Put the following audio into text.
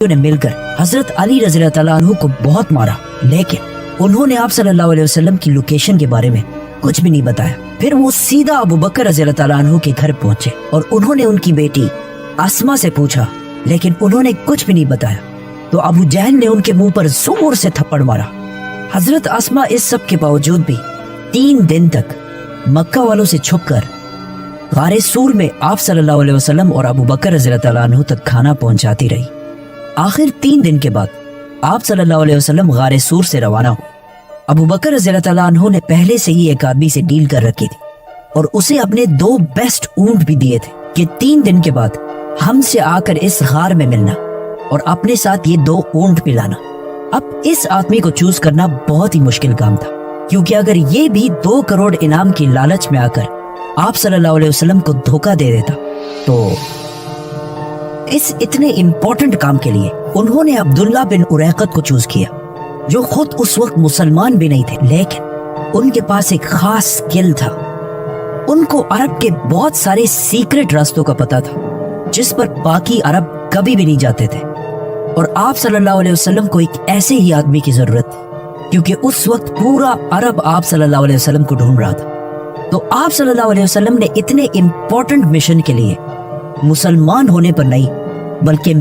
ने मिलकर हजरत अली रज़ी अल्लाह तआला अन्हु को बहुत मारा, लेकिन उन्होंने आप सल्लल्लाहु अलैहि वसल्लम की लोकेशन के बारे में कुछ भी नहीं बताया। फिर वो सीधा अबू बकर रज़ी अल्लाह तआला अन्हु के घर पहुंचे और उन्होंने उनकी बेटी अस्मा से पूछा, लेकिन उन्होंने कुछ भी नहीं बताया। तो अबू जहल ने उनके मुंह पर जोर से थप्पड़ मारा। हजरत अस्मा इस सब के बावजूद भी 3 दिन तक मक्का वालों से छुपकर गारे सूर में आप सल्लल्लाहु अलैहि वसल्लम और अबू बकर रज़ी अल्लाह तआला अन्हु तक खाना पहुंचाती रही। आखिर 3 दिन के बाद आप सल्लल्लाहु अलैहि वसल्लम गारे सूर से रवाना हुए। अबू बकर रज़ी अल्लाह तआला अन्हु ने पहले से ही एक आदमी से डील कर रखी थी और उसे अपने 2 बेस्ट ऊंट भी दिए थे कि 3 दिन के बाद हमसे आकर इस गार में मिलना और अपने साथ ये 2 ऊंट भी लाना। अब इस आदमी को चूज करना बहुत ही मुश्किल काम था, क्योंकि अगर ये भी 2 करोड़ इनाम की लालच में आकर आप सल्लल्लाहु अलैहि वसल्लम को धोखा दे देता तो इस इतने इंपॉर्टेंट काम के लिए उन्होंने अब्दुल्ला बिन उरैकत को चूज किया, जो खुद उस वक्त मुसलमान भी नहीं थे, लेकिन उनके पास एक खास स्किल था। उनको अरब के बहुत सारे सीक्रेट रास्तों का पता था जिस पर बाकी अरब कभी भी नहीं जाते थे। और आप सल्लल्लाहु अलैहि वसल्लम को एक ऐसे ही आदमी की जरूरत थी, क्योंकि उस वक्त पूरा अरब आप सल्लल्लाहु अलैहि वसल्लम को ढूंढ रहा था। तो आप सल्लल्लाहु अलैहि वसल्लम ने इतने इंपॉर्टेंट मिशन के लिए मुसलमान होने पर नहीं बल्कि